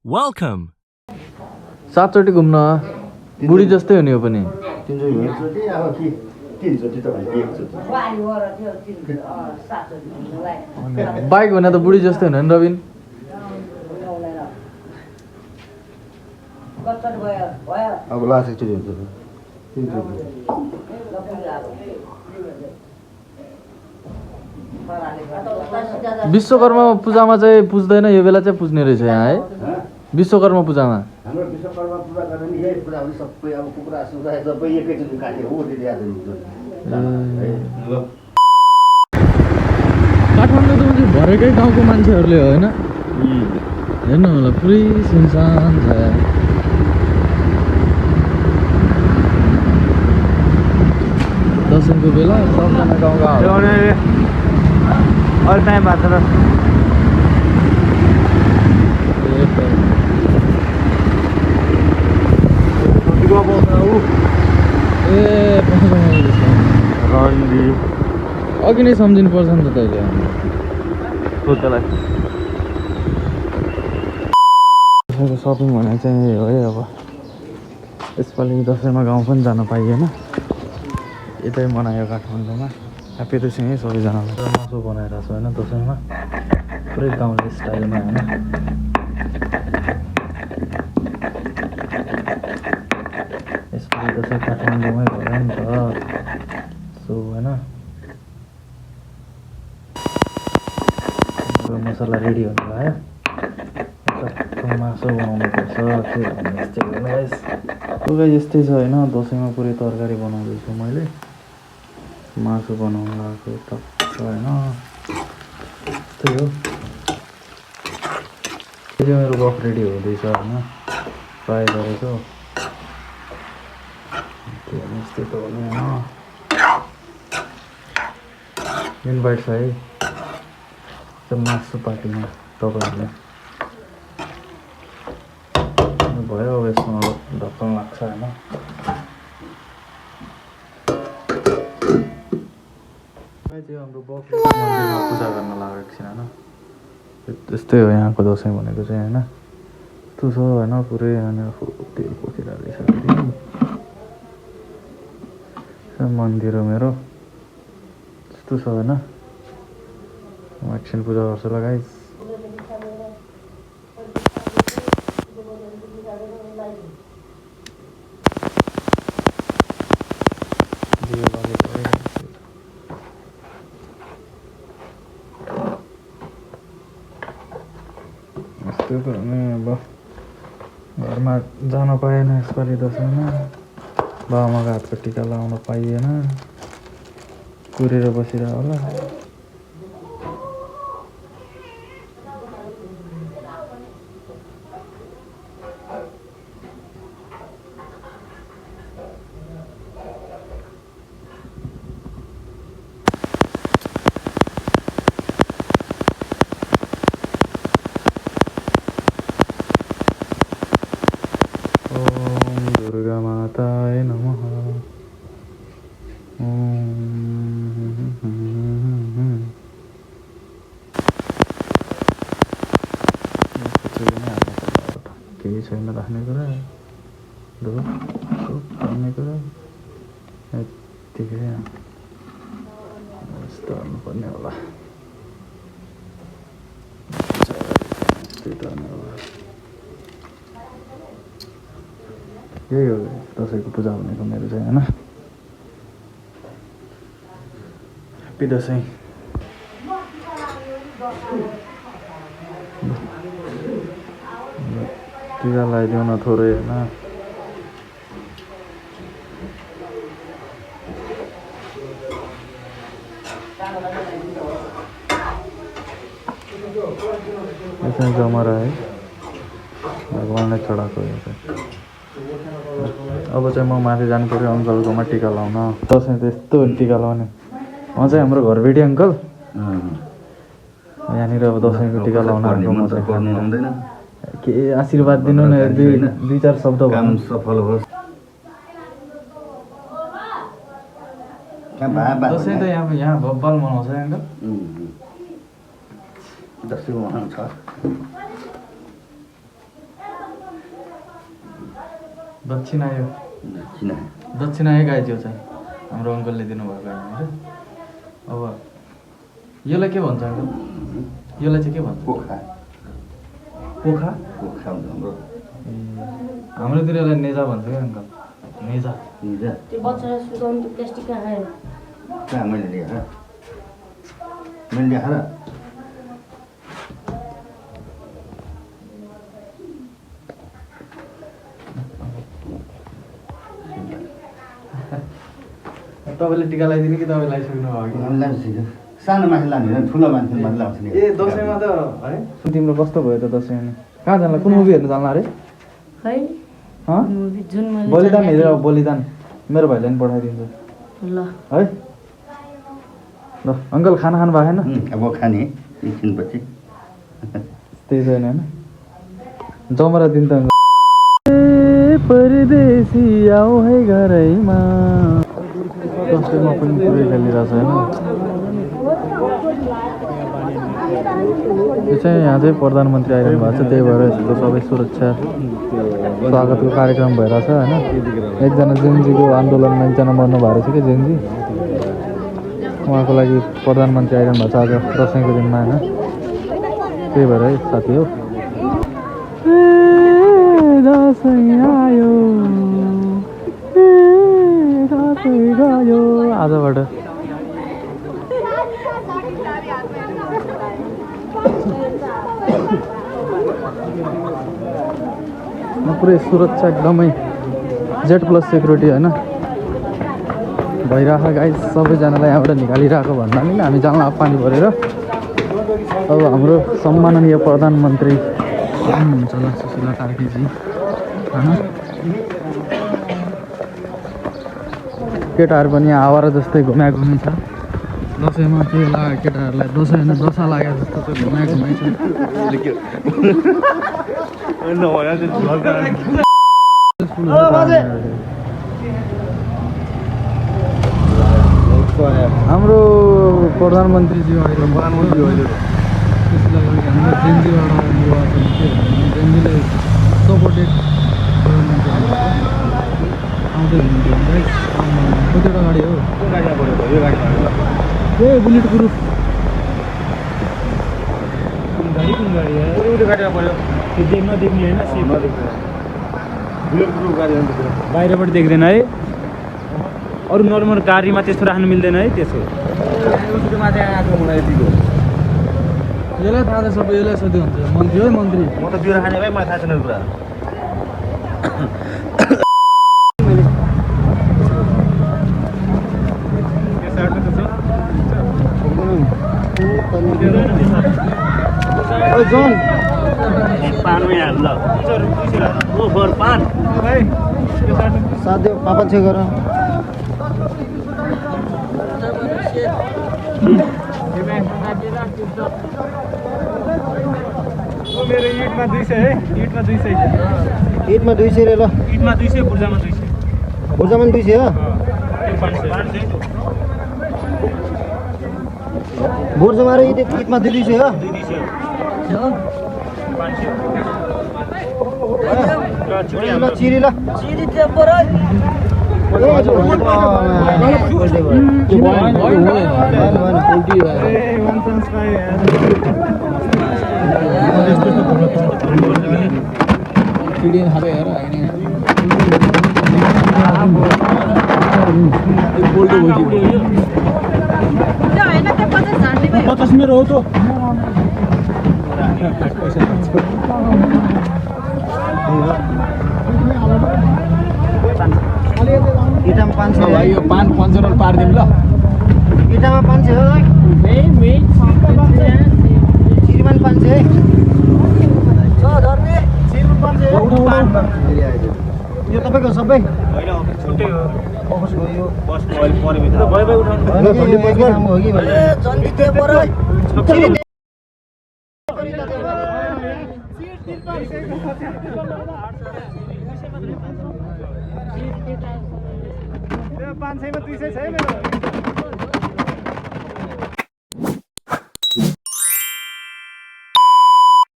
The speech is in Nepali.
Welcome. 7 चोटि घुम्न बुढी जस्तै हो नि यो पनि। बाइक भने त बुढी जस्तै हुने नि रबिन। अब लास्ट एकचोटि हुन्छ विश्वकर्मा पूजामा चाहिँ पुज्दैन, यो बेला चाहिँ पुज्ने रहेछ यहाँ है। विश्वकर्मा पूजामा हाम्रो विश्वकर्मा पूजा गर्ने नि यही पूजा हो सबै। अब कुखुरा सुखुरा सबै एकैचोटि काटेर हो त्यति आज काठमाडौँ त म्हणजे भरेकै गाउँको मान्छेहरूले हो होइन। हेर्नु होला पुरै सुनसान छ यार। दसैँको बेला सबजना गाउँका अल टाइम भएको छ अघि नै सम्झिनु पर्छ नि त तैँले। दसैँको सपिङ भने चाहिँ यही हो है। अब यसपालि दसैँमा गाउँ पनि जान पाइएन, यतै मनायो काठमाडौँमा। ह्याप्पी दसैँ है सबैजनालाई। मासु बनाइरहेको छु होइन दसैँमा, पुरै गाउँले स्टाइलमा होइन। यसपालि दसैँ काठमाडौँमै भयो नि त सो होइन। मसला रेडी हुनु भयो, मासु बनाउनु पर्छ के भन्ने यस्तै हो गाइस। यस्तै छ होइन। दसैँमा पुरै तरकारी बनाउँदैछु मैले, मासु बनाउनु लागेको टक्क होइन। त्यस्तै हो। त्यो मेरो बफ रेडी हुँदैछ होइन, फ्राई गरेको। यस्तै त हो नि होइन। इन्भाइट छ है त्यो मासु पार्टीमा तपाईँहरूलाई। भयो अब यसमा ढक्कन लाग्छ होइन। हाम्रो बफ मन्दिरमा पूजा गर्न लागेको छैन होइन। त्यस्तै हो यहाँको दसैँ भनेको चाहिँ होइन। यस्तो छ होइन, पुरै यहाँनिर तेल पोखिरहेको छ। मन्दिर हो मेरो, त्यस्तो छ होइन। म एकछिन पूजा गर्छु ल गाइस। यस्तो त नि अब घरमा जान पाएन यसपालि दसैँमा। बाबाआमाको हातको टिका लगाउन पाइएन, कुरेर बसिरह होला। दुर्गा माताय नमः। केही छैन राख्ने कुरा, भन्ने कुरा यत्तिकै यस्तो गर्नुपर्ने होला। यही हो दसैँको पूजा भनेको मेरो चाहिँ होइन। ह्याप्पी दसैँ। टिका लगाइदिउँ न थोरै होइन। यो चाहिँ जमरा है, भगवान्लाई चढाएको यो चाहिँ। अब चाहिँ म माथि जानु पऱ्यो अङ्कलकोमा टिका लाउन। दसैँ त यस्तो हो नि टिका लाउने। म चाहिँ हाम्रो घरबेटी अङ्कल यहाँनिर अब दसैँको टिका लाउन आएको। म के आशीर्वाद दिनु न, दुई चार शब्द काम सफल होस्। दसैँ त यहाँ भब्बाल मनाउँछ है अङ्कल। दसैँको महान छ। दक्षिणायो किन दक्षिणायो गाइदियो चाहिँ हाम्रो अङ्कलले दिनुभएको होइन अब यसलाई के भन्छ अङ्कल यसलाई चाहिँ के भन्छ पोखा पोखा पोखा हुन्छ हाम्रो हाम्रोतिर यसलाई नेजा भन्छ क्या अङ्कल नेजा हिजो त्यो बच्चा सुगाउनु त्यो प्लास्टिक कहाँ खायो कहाँ मैले ल्याएर मैले ल्याएर तपाईँले टिका लगाइदिने कि तपाईँ लगाइसक्नु भयो कि हामीलाई चाहिँ सानो मान्छे लाने होइन ठुलो मान्छे मात्रै लाउँछ नि ए दसैँमा त है तिम्रो कस्तो भयो त दसैँ अनि कहाँ जान्ला कुन मुभी हेर्नु जान्ला अरे खै हँ मुभी जुन मैले बलिदान हेरेर बलिदान मेरो भाइलाई पनि पठाइदिन्छु ल है ल अङ्कल खाना खानु भएको छैन अब खाने एकछिनपछि त्यही छैन होइन जमरा दिन त परदेशी आऊ है घरैमा दसैँमा पनि पुरै खेलिरहेछ होइन यो चाहिँ यहाँ चाहिँ प्रधानमन्त्री आइरहनु भएको छ त्यही भएर यसको सबै सुरक्षा स्वागतको कार्यक्रम भइरहेछ होइन एकजना जेनजीको आन्दोलनमा एकजना मर्नु भएको रहेछ कि जेनजी उहाँको लागि प्रधानमन्त्री आइरहनु भएको छ आज दसैँको दिनमा होइन त्यही भएर है साथी हो दसैँ आयो दसैँ गयो आजबाट पुरै सुरक्षा एकदमै Z+ सेक्युरिटी होइन भइरहेको गाइस सबैजनालाई यहाँबाट निकालिरहेको भन्दा पनि हामी जान्ला पानी भरेर अब हाम्रो सम्माननीय प्रधानमन्त्री हुनुहुन्छ ल सुशीला कार्कीजी होइन केटाहरू पनि आवारा जस्तै घुमाइ छ दसैँमा के लाग्यो केटाहरूलाई दसैँ होइन दशा लाग्यो जस्तो चाहिँ घुमाइ छ हाम्रो प्रधानमन्त्रीजी अहिले हाम्रो जेनजीबाट युवा छन् के जेनजीले सपोर्टेड आउँदै हुनुहुन्थ्यो कतिवटा गाडी हो ए बुलेट ग्रुप कुन गाडी एउटा गाडीमा पऱ्यो त्यो नदेख्ने होइन बुलेट ग्रुप गाडी अन्त बाहिरबाट देख्दैन है अरू नर्मल गाडीमा त्यस्तो राख्नु मिल्दैन है त्यसो माथि आएको मलाई यतिको यसलाई थाहा छ सबै यसलाई सोध्यो हुन्छ मन्त्री हो मन्त्री म त बिउरा खाने भाइ मलाई थाहा छैन कुरा जोन पानमै हाल ल ओ फोर पान साथी पापा चाहिँ गर मेरो इटमा 200 है इटमा 200 इटमा 200 रे ल इटमा 200 बुर्जामा 200 ऊर्जामा 200 हो 500 बोर्जमा र इटमा 200 हो 200 ल चिरी ल चिरी टेम्पर है पचास मेरो हो त इटामा 500 भाइ यो पान पञ्चरल पारिदिउँ ल इटामा 500 हो चिरीमा 500 है यो तपाईँको सबै होइन छुट्टै हो अफिसको यो बस अहिले परे भित्र भयो भयो उठाउनु हो कि चन्दी टेम्पर है त्यो 500 मा 200 छ है मेरो